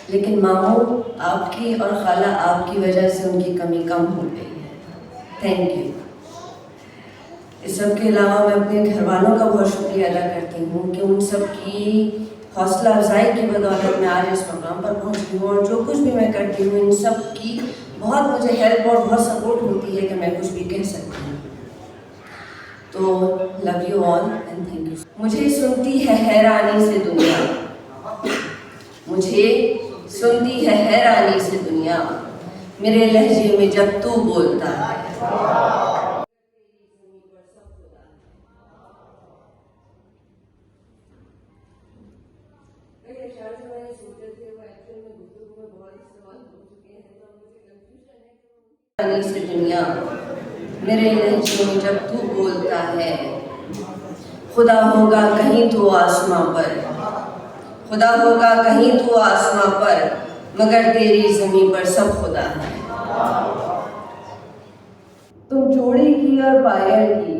لیکن ماموں آپ کی اور خالہ آپ کی وجہ سے ان کی کمی کم ہو گئی ہے. Thank you. اس سب کے علاوہ میں اپنے گھر والوں کا بہت شکریہ ادا کرتی ہوں کہ ان سب کی حوصلہ افزائی کی بدولت میں آج اس مقام پر پہنچی ہوں. اور جو کچھ بھی میں کرتی ہوں ان سب کی بہت مجھے ہیلپ اور بہت سپورٹ ہوتی ہے کہ میں کچھ بھی کہہ سکتی ہوں. تو love you all and thank you. مجھے سنتی ہے حیرانی سے دنیا، مجھے سنتی ہے حیرانی سے دنیا، میرے لہجے میں جب تو بولتا ہے. سے دنیا میرے لہجے میں جب تو بولتا ہے. خدا ہوگا کہیں تو آسماں پر، خدا ہوگا کہیں تو آسماں پر، مگر تیری زمین پر سب خدا ہے. تم چوڑی کی اور پائل کی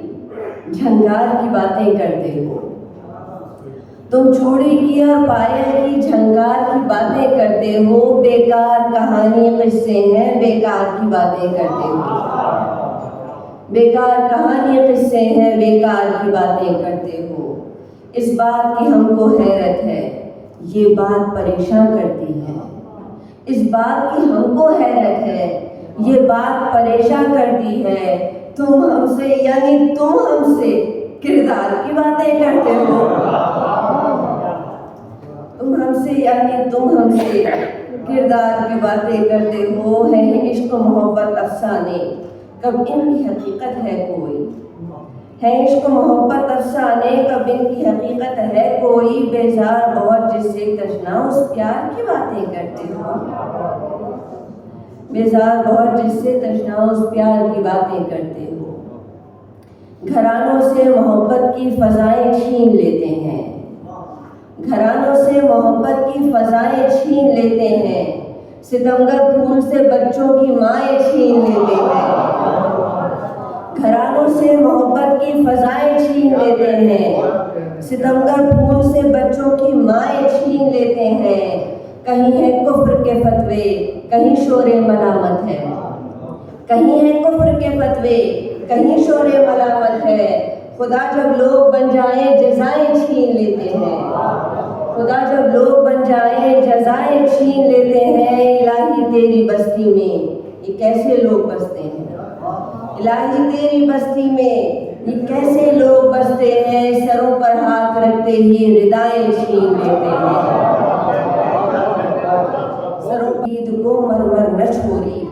جھنکار کی باتیں کرتے ہو، تم چوڑی کی اور پائل کی جھنکار کی باتیں کرتے ہو، بیکار کہانی قصے ہیں بیکار کی باتیں کرتے ہو، بیکار کہانی قصے ہیں بیکار کی باتیں کرتے ہو. اس بات کی ہم کو حیرت ہے، یہ بات پریشان کرتی ہے. اس بات کی ہم کو حیرت ہے، یہ بات پریشان کرتی ہے. تم ہم سے یعنی تم ہم سے کردار کی باتیں کرتے ہو، تم ہم سے یعنی تم ہم سے کردار کی باتیں کرتے ہو. ہے عشق و محبت افسانے، کب ان کی حقیقت ہے کوئی، ہے عشق و محبت افسانے، کب ان کی حقیقت ہے کوئی. بیزار بہت جس سے تشنا اس پیار کی باتیں کرتے ہو، بیزار بہت جس سے تشنا اس پیار کی باتیں کرتے ہو. گھرانوں سے محبت کی فضائیں چھین لیتے ہیں، گھرانوں سے محبت کی فضائیں چھین لیتے ہیں. ستمگر پھول سے بچوں کی مائیں چھین لیتے ہیں، گھرانوں سے محبت کی فضائیں چھین لیتے ہیں. ستمگر پھول سے بچوں کی مائیں چھین لیتے ہیں. کہیں ہے کفر کے فتوے کہیں شور ملامت ہے، کہیں ہے کفر کے فتوے کہیں شور ملامت ہے. خدا جب لوگ بن جائیں جزائیں چھین لیتے ہیں، خدا جب لوگ بن جائیں جزائیں چھین لیتے ہیں. الہی تیری بستی میں یہ کیسے لوگ بستے ہیں، الہی تیری بستی میں یہ کیسے لوگ بستے ہیں. سروں پر ہاتھ رکھتے ہی ردائیں چھین لیتے ہیں. سروں کی دید کو مرمر نہ چھوڑی،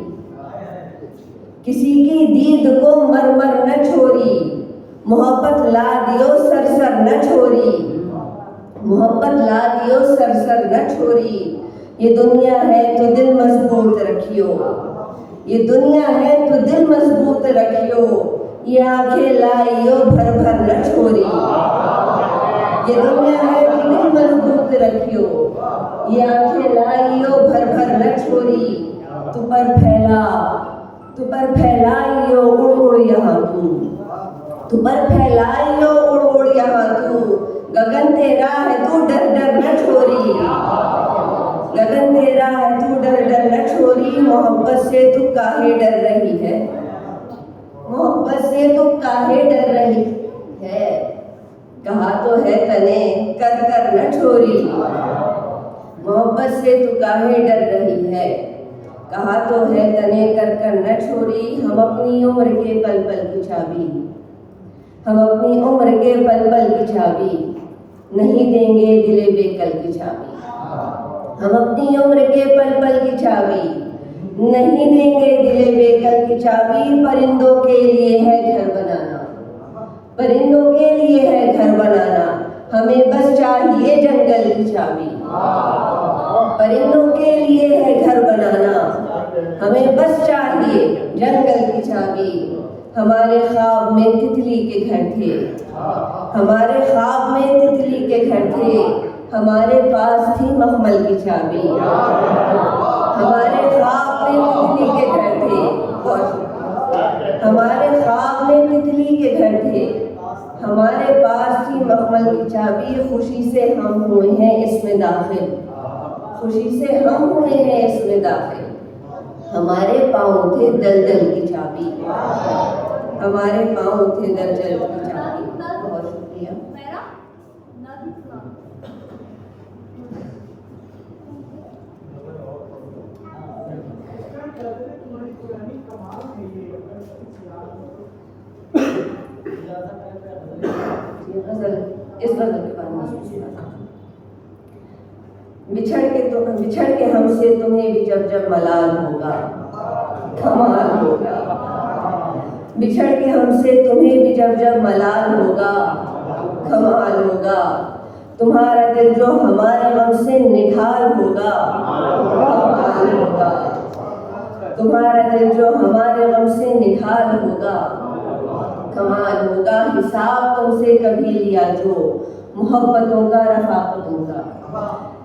کسی کی دید کو مرمر نہ چھوڑی. محبت لا دیو سر سر نہ چھوڑی، محبت لا دیو سر سر نہ چھوڑی. یہ دنیا ہے تو دل مضبوط رکھیو، یہ دنیا ہے تو دل مضبوط رکھیو. یہ آنکھیں لائیو بھر بھر نہ چھوڑی، یہ دنیا ہے تو دل مضبوط رکھیو. یہ آنکھیں لائیو بھر بھر نہ چھوڑی. تو پر پھیلا تو پر پھیلائیو اڑ اڑ یہاں تو پر پھیلائیو اڑ اڑ یہاں تو. گگن تیرا ہے تو ڈر ڈر نہ چھوڑی، گگن تیرا ہے تو ڈر ڈر نہ چھوڑی. محبت سے تو کاہے ڈر رہی ہے، محبت سے تو کاہے ڈر رہی ہے. کہا تو ہے تنے کر کر نہ چھوڑی، محبت سے تو کاہے ڈر رہی ہے. کہا تو ہے تنے کر کر نہ چھوڑی ہم اپنی عمر کے پل پل کی چابی، ہم اپنی عمر کے پل پل کی چابی نہیں دیں گے دل بے کل کی چابی، ہم اپنی عمر کے پل پل کی چابی نہیں دیں گے دل بے کل کی چابی۔ پرندوں کے لیے ہے گھر بنانا، پرندوں کے لیے ہے گھر بنانا ہمیں بس چاہیے جنگل کی چابی، پرندوں کے لیے ہے گھر بنانا ہمیں بس چاہیے جنگل کی چابی۔ ہمارے خواب میں تتلی کے گھر تھے، ہمارے خواب میں تتلی کے گھر تھے، ہمارے پاس تھی مخمل کی چابی، ہمارے خواب میں تتلی کے گھر تھے، ہمارے خواب میں تتلی کے گھر تھے، ہمارے پاس تھی مخمل کی چابی۔ خوشی سے ہم ہوئے ہیں اس میں داخل، خوشی سے ہم ہوئے ہیں اس میں داخل، ہمارے پاؤں تھے دلدل کی چابی، ہمارے پاؤں تھے دلدل کی چابی۔ بہت شکریہ۔ اس غزل کے بعد بچھڑ کے ہم سے تمہیں بھی جب جب ملال ہوگا کمال ہوگا، بچھڑ کے ہم سے تمہیں بھی جب جب ملال ہوگا کمال ہوگا، تمہارا دل جو ہمارے غم سے نڈھال ہوگا کمال ہوگا، تمہارا دل جو ہمارے غم سے نڈھال ہوگا کمال ہوگا۔ حساب تم سے کبھی لیا جو محبتوں کا رفاقتوں کا،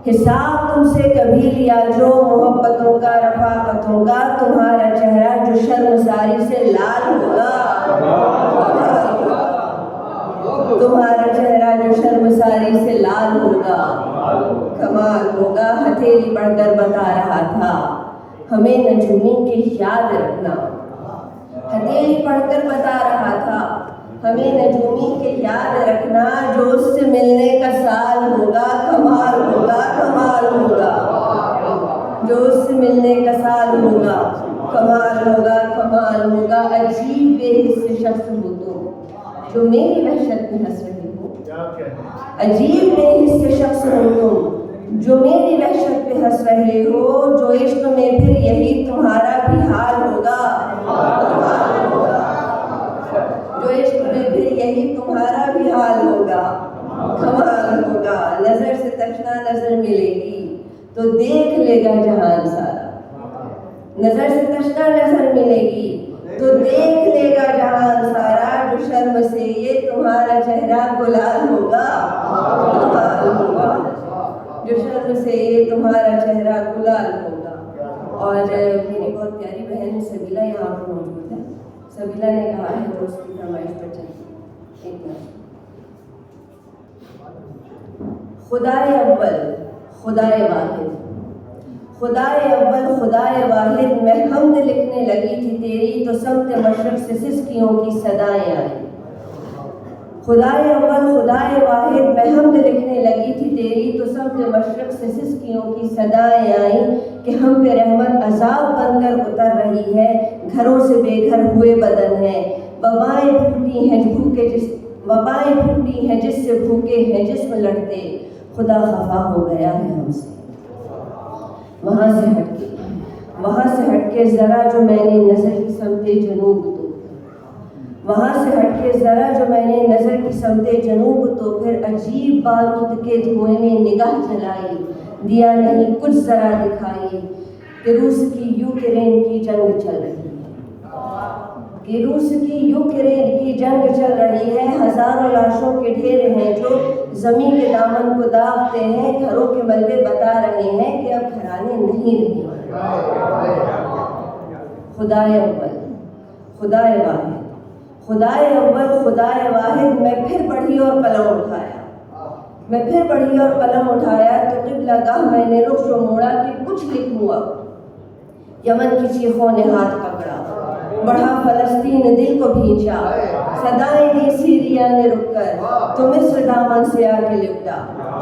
حساب تم سے کبھی لیا جو محبتوں کا رفاقتوں کا، تمہارا چہرہ جو شرمساری سے لال ہوگا تمہارا چہرہ جو شرمساری سے لال ہوگا کمال ہوگا۔ ہتھیلی پڑھ کر بتا رہا تھا ہمیں نجومی کے یاد رکھنا، ہتھیلی پڑھ کر بتا رہا تھا ہمیں نجومی کے یاد رکھنا، جو اس سے ملنے کا سال ہوگا کمال ہوگا کمال ہوگا، جو اس سے ملنے کا سال ہوگا کمال ہوگا کمال ہوگا۔ عجیب بے حس شخص ہو تم جو میری وحشت میں ہنس رہے ہو، عجیب بے حس شخص ہو تم جو میری وحشت پہ ہنس رہے ہو، جو عشق میں پھر یہی تمہارا بھی حال ہوگا کمال ہوگا، جو عشق میں پھر یہی تمہارا بھی حال ہوگا کمال ہوگا۔ نظر سے تشنا نظر ملے گی تو دیکھ لے گا جہان سارا، نظر سے تشنا نظر ملے گی تو دیکھ لے گا جہان سارا، جو شرم سے یہ تمہارا چہرہ گلال ہوگا کمال ہوگا، جو شرم سے یہ تمہارا چہرہ گلال ہوگا۔ اور میری بہت پیاری بہن سبیلا یہاں پر موجود ہے، سبیلا نے کہا ہے تو اس کی فرمائش پر چلیں۔ ایک منٹ۔ خدائے اول خدائے واحد، خدائے اول خدائے واحد، میں حمد لکھنے لگی تھی تیری تو سمت مشرق سے سسکیوں کی صدائیں آئیں، خدائے اول خدائے واحد، میں حمد لکھنے لگی تھی تیری تو سمت مشرق سے سسکیوں کی صدائیں آئیں، کہ ہم پہ رحمت عذاب بن کر اتر رہی ہے، گھروں سے بے گھر ہوئے بدن ہیں، وبائیں پھوٹی ہیں وبائیں پھوٹی ہیں جس سے بھوکے ہیں جسم لڑتے، خدا خفا ہو گیا ہے ہم سے۔ وہاں سے ہٹ کے ذرا جو میں نے نظر کی سمت جنوب تو، وہاں سے ہٹ کے ذرا جو میں نے نظر کی سمت جنوب تو، پھر عجیب بارود کے دھوئیں نے نگاہ جلائی، دیا نہیں کچھ ذرا دکھائی، کہ روس کی یوکرین کی جنگ چل رہی ہے، کہ روس کی یوکرین کی جنگ چل رہی ہے، ہزاروں لاشوں کے ڈھیر ہیں جو زمین کے دامن کو داغتے ہیں، گھروں کے ملبے بتا رہے ہیں کہ اب گھرانے نہیں رہے۔ خدائے اول خدائے واحد، خدائے اول خدائے واحد، میں پھر پڑھی اور قلم اٹھایا، میں پھر پڑھی اور قلم اٹھایا تو قبلہ گاہ میں نے رخ جو موڑا کہ کچھ لکھوں اب، یمن کی چیخوں نے ہاتھ پکڑا، بڑھا فلسطین دل کو بھینچا، صدائیں دی سیریا نے رک کر تو مصر دامن سے آ کے لپٹا،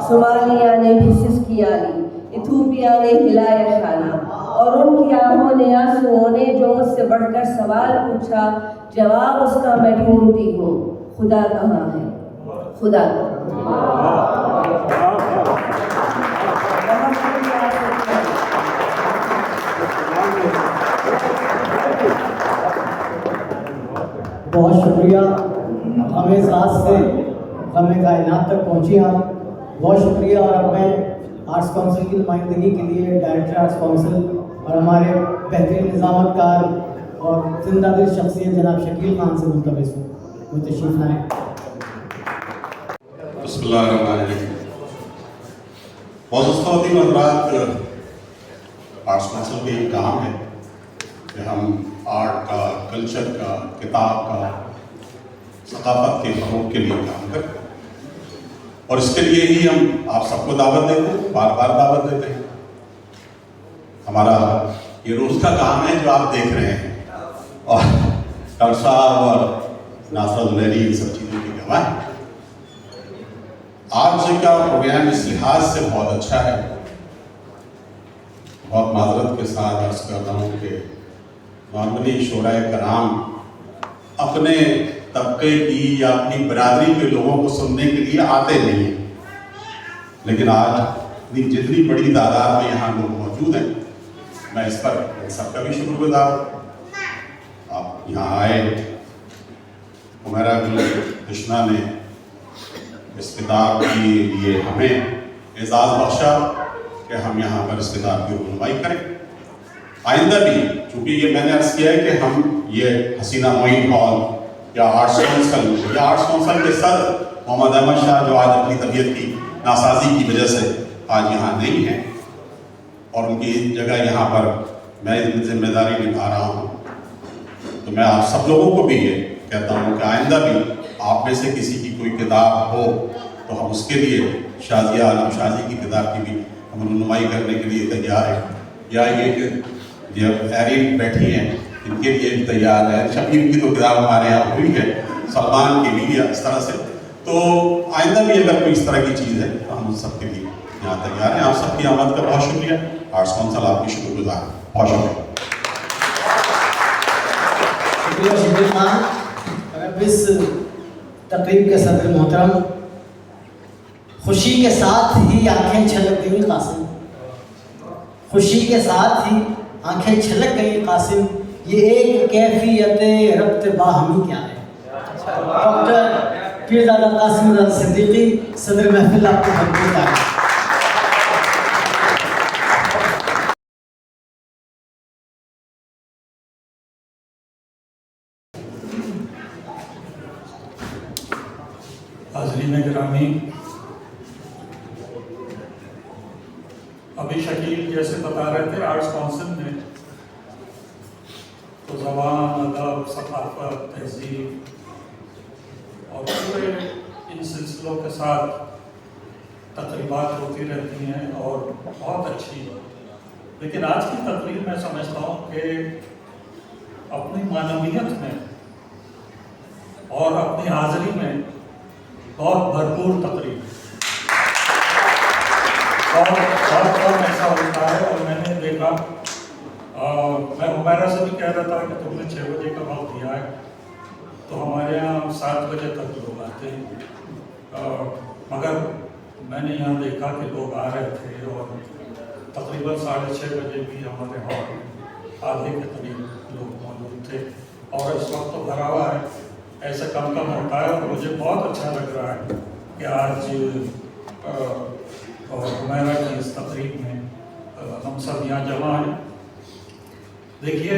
صومالیہ نے بھی سسکیاں لی، ایتھوپیا نے ہلایا شانہ، اور ان کی آنکھوں نے آنسوؤں نے جو مجھ سے بڑھ کر سوال پوچھا، جواب اس کا میں ڈھونڈتی ہوں، خدا کہاں ہے، خدا بہت شکریہ، ہمیں ذات سے غم کائنات تک پہنچی آپ، بہت شکریہ۔ اور اب میں آرٹس کونسل کی نمائندگی کے لیے ڈائریکٹر آرٹس کونسل اور ہمارے بہترین نظامت کار اور زندہ دل شخصیت جناب شکیل خان سے ملتمس ہوں، وہ تشریف لائیں۔ بسم اللہ الرحمن الرحیم۔ معزز خواتین و حضرات، آرٹس کونسل کا یہ کام ہے کہ ہم آرٹ کا، کلچر کا، کتاب کا، ثقافت کے فروغ کے لیے کام کریں، اور اس کے لیے ہی ہم آپ سب کو دعوت دیتے ہیں، بار بار دعوت دیتے ہیں۔ ہمارا یہ روز کا کام ہے جو آپ دیکھ رہے ہیں، اور ڈاکٹر صاحب اور ناصر المیری ان سب چیزوں کی گواہ ہیں۔ آج کا پروگرام اس لحاظ سے بہت اچھا ہے، بہت معذرت کے ساتھ عرض کر رہا ہوں کہ نارملی شعراء کرام اپنے طبقے کی یا اپنی برادری کے لوگوں کو سننے کے لیے آتے نہیں ہیں، لیکن آج جتنی بڑی تعداد میں یہاں لوگ موجود ہیں، میں اس پر سب کا بھی شکر گزار ہوں۔ آپ یہاں آئے، حمیرہ گل تشنا نے اس کتاب کے لیے ہمیں اعزاز بخشا کہ ہم یہاں پر اس کتاب کی رونمائی کریں۔ آئندہ بھی، چونکہ یہ میں نے عرض کیا ہے کہ ہم یہ حسینہ معین ہال یا آرٹس کونسل کے صدر محمد احمد شاہ، جو آج اپنی طبیعت کی ناسازی کی وجہ سے آج یہاں نہیں ہیں، اور ان کی جگہ یہاں پر میں ذمہ داری نبھا رہا ہوں، تو میں آپ سب لوگوں کو بھی یہ کہتا ہوں کہ آئندہ بھی آپ میں سے کسی کی کوئی کتاب ہو تو ہم اس کے لیے شازیہ عالم شازی کی کتاب کی بھی ہم رونمائی کرنے کے لیے تیار ہیں، یا یہ کہ یہ ایرین بیٹھی ہیں ان کے لیے بھی تیار ہے۔ شبیر کی تو کتاب ہمارے یہاں ہوئی ہے، سلمان کی بھی ہے، اس طرح سے۔ تو آئندہ بھی اگر کوئی اس طرح کی چیز ہے تو ہم سب کے لیے یہاں تیار ہیں۔ آپ سب کی آمد کا بہت شکریہ، آرٹس کونسل آپ کی شکر گزار ہے، بہت شکریہ۔ شکریہ شکریہ خان۔ اب اس تقریب کے صدر محترم، خوشی کے ساتھ ہی آنکھیں چھلک گئی قاسم، خوشی کے ساتھ ہی آنکھیں چھلک گئی قاسم، یہ ایک کیفیت ربط باہمی کیا ہے؟ ڈاکٹر پیرزادہ قاسم رضا صدیقی صدر محفل، آپ کو بھرپور ہے۔ حاضرین گرامی، ابھی شکیل جیسے بتا رہے تھے، آرٹس کونسل میں تو زبان، ادب، ثقافت، تہذیب اور پورے ان سلسلوں کے ساتھ تقریبات ہوتی رہتی ہیں اور بہت اچھی۔ لیکن آج کی تقریب میں سمجھتا ہوں کہ اپنی معنویت میں اور اپنی حاضری میں بہت بھرپور تقریب بہت کم ایسا ہوتا ہے۔ اور میں نے دیکھا، میں حمیرہ سے بھی کہہ رہا تھا کہ تم نے 6 بجے کا وقت دیا ہے، تو ہمارے یہاں 7 بجے تک لوگ آتے ہیں، مگر میں نے یہاں دیکھا کہ لوگ آ رہے تھے، اور تقریباً 6:30 بجے بھی ہمارے ہال میں آدھے کے قریب لوگ موجود تھے، اور اس وقت تو بھرا ہوا ہے، ایسے کم ہوتا ہے۔ اور مجھے بہت اچھا لگ رہا ہے کہ آج حمیرہ کی اس تقریب میں ہم سب یہاں جمع ہیں۔ دیکھیے،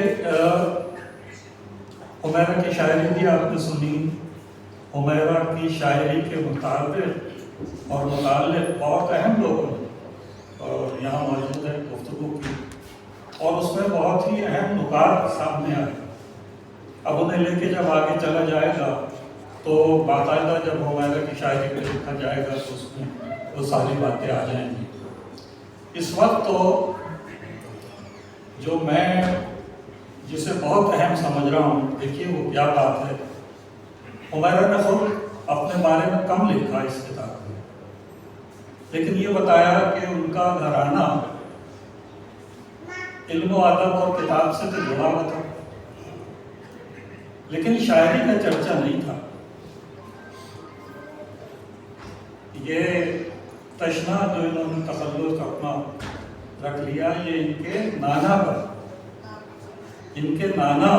حمیرہ کی شاعری بھی آپ نے سنی، حمیرہ کی شاعری کے مطابق اور متعلق بہت اہم لوگ یہاں موجود ہیں گفتگو کی، اور اس میں بہت ہی اہم نکات سامنے آئے۔ اب انہیں لے کے جب آگے چلا جائے گا تو باقاعدہ جب حمیرہ کی شاعری پہ لکھا جائے گا تو اس میں وہ ساری باتیں آ جائیں گی۔ اس وقت تو جو میں جسے بہت اہم سمجھ رہا ہوں، دیکھیے وہ کیا بات ہے۔ حمیرہ نے خود اپنے بارے میں کم لکھا اس کتاب میں، لیکن یہ بتایا کہ ان کا گھرانہ علم و ادب اور کتاب سے تو جڑا ہوا تھا، لیکن شاعری کا چرچا نہیں تھا۔ یہ تشنا جو انہوں نے تخلص اپنا رکھ لیا، یہ ان کے نانا پر، ان کے نانا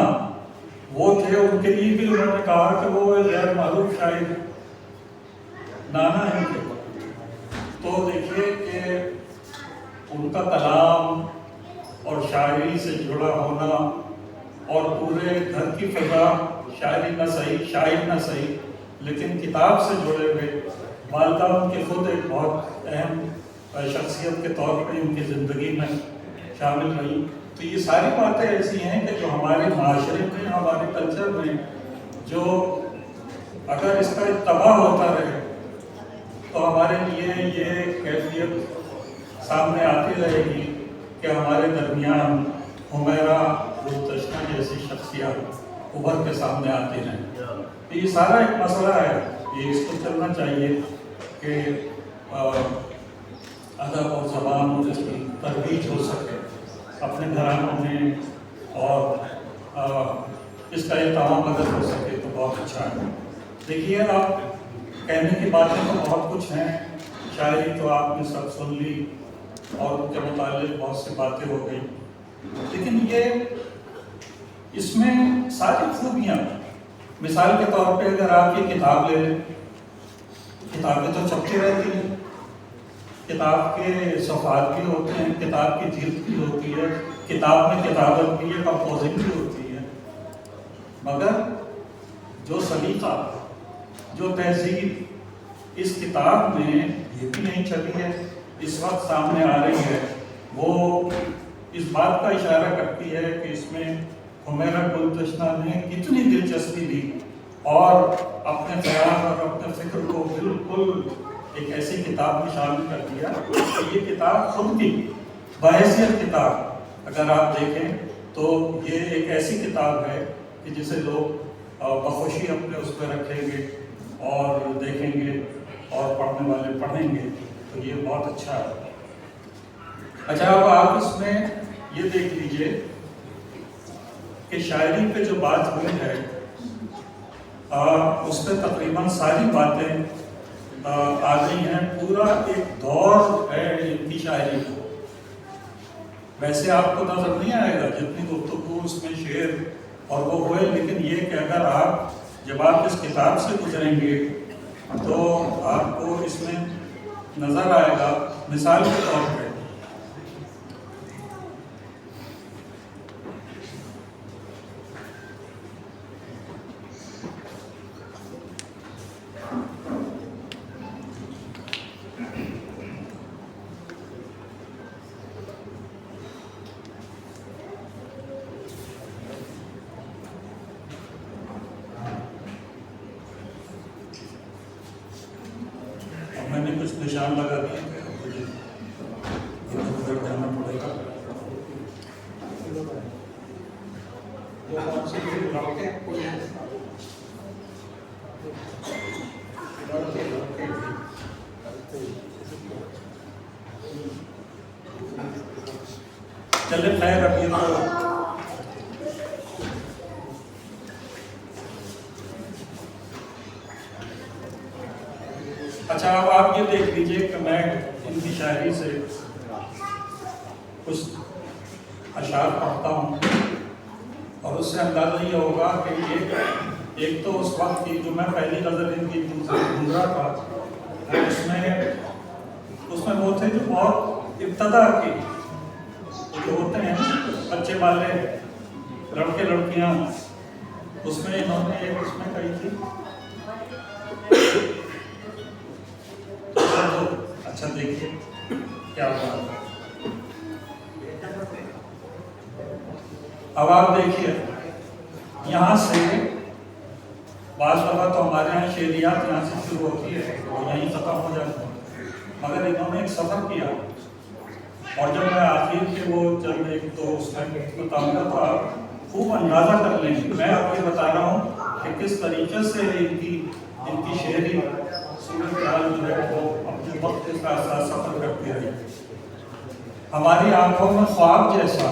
وہ تھے، ان کے لیے بھی انہوں نے کہا کہ وہ غیر معروف شاعر نانا ہے ان کے۔ تو دیکھیے کہ ان کا کلام اور شاعری سے جڑا ہونا، اور پورے گھر کی فضا شاعری نہ صحیح، شاعر نہ صحیح، لیکن کتاب سے جڑے ہوئے۔ والدہ ان کے خود ایک بہت اہم شخصیت کے طور پہ ان کی زندگی میں شامل رہی۔ تو یہ ساری باتیں ایسی ہیں کہ جو ہمارے معاشرے میں، ہمارے کلچر میں، جو اگر اس کا اتباع ہوتا رہے تو ہمارے لیے یہ کیفیت سامنے آتی رہے گی کہ ہمارے درمیان حمیرہ گلتشنہ جیسی شخصیات ابھر کے سامنے آتی رہیں۔ تو یہ سارا ایک مسئلہ ہے، یہ اس کو چلنا چاہیے کہ ادب اور زبان اور اس کی ترویج ہو سکے اپنے گھرانوں میں، اور اس کا اہتمام اگر ہو سکے تو بہت اچھا ہے۔ دیکھیے، آپ کہنے کی باتیں تو بہت کچھ ہیں، شاعری تو آپ نے سب سن لی اور ان کے متعلق بہت سی باتیں ہو گئی، لیکن یہ اس میں ساری خوبیاں، مثال کے طور پہ اگر آپ یہ کتاب لے لیں، کتابیں تو چھپتی رہتی ہیں، کتاب کے صفحات بھی ہوتے ہیں، کتاب کی جلد بھی ہوتی ہے، کتاب میں کتابت بھی ہے، کمپوزنگ بھی ہوتی ہے، مگر جو سلیقہ، جو تہذیب اس کتاب میں یہ بھی نہیں چھپی ہے، اس وقت سامنے آ رہی ہے، وہ اس بات کا اشارہ کرتی ہے کہ اس میں حمیرہ گلتشنہ نے کتنی دلچسپی لی اور اپنے خیال اور اپنے فکر کو بالکل ایک ایسی کتاب میں شامل کر دیا کہ یہ کتاب خود کی بحیثیت کتاب اگر آپ دیکھیں تو یہ ایک ایسی کتاب ہے کہ جسے لوگ بخوشی اپنے اس پہ رکھیں گے اور دیکھیں گے اور پڑھنے والے پڑھیں گے، تو یہ بہت اچھا ہے۔ اچھا، اب آپ اس میں یہ دیکھ لیجئے کہ شاعری پہ جو بات ہوئی ہے اس پہ تقریباً ساری باتیں آ گئی ہیں، پورا ایک دور ہے ان کی شاعری کو۔ ویسے آپ کو نظر نہیں آئے گا جتنی گفتگو اس میں شعر اور وہ ہوئے، لیکن یہ کہ اگر جب آپ اس کتاب سے گزریں گے تو آپ کو اس میں نظر آئے گا۔ مثال کے طور پہ میں نے کچھ نشان لگا دیے کہ مجھے ادھر جانا پڑے گا۔ چلے خیر، اب یہ تو اچھا، اب آپ یہ دیکھ لیجئے کہ میں ان کی شاعری سے کچھ اشعار پڑھتا ہوں اور اس سے اندازہ یہ ہوگا کہ یہ ایک تو اس وقت کی جو میں پہلی غزل ان کی گزرا تھا، اس میں وہ تھے جو بہت ابتدا کے جو ہوتے ہیں بچے والے لڑکے لڑکیاں، اس میں انہوں نے ایک اس میں کہی تھی، اچھا دیکھیے کیا بات ہے۔ اب آپ دیکھیے یہاں سے بعض دفعہ تو ہمارے یہاں شعریات یہاں سے شروع ہوتی ہے اور یہیں ختم ہو جاتی ہے، مگر انہوں نے ایک سفر کیا اور جب میں آخر کے وہ چند ایک تو اس میں بتاؤں گا تو آپ خوب اندازہ کر لیں گے۔ میں آپ کو بتا رہا ہوں کہ کس طریقے سے ان کی شعری صورتحال جو ہے وہ اپنے وقت کے ساتھ ساتھ سفر کرتی رہی۔ ہماری آنکھوں میں خواب جیسا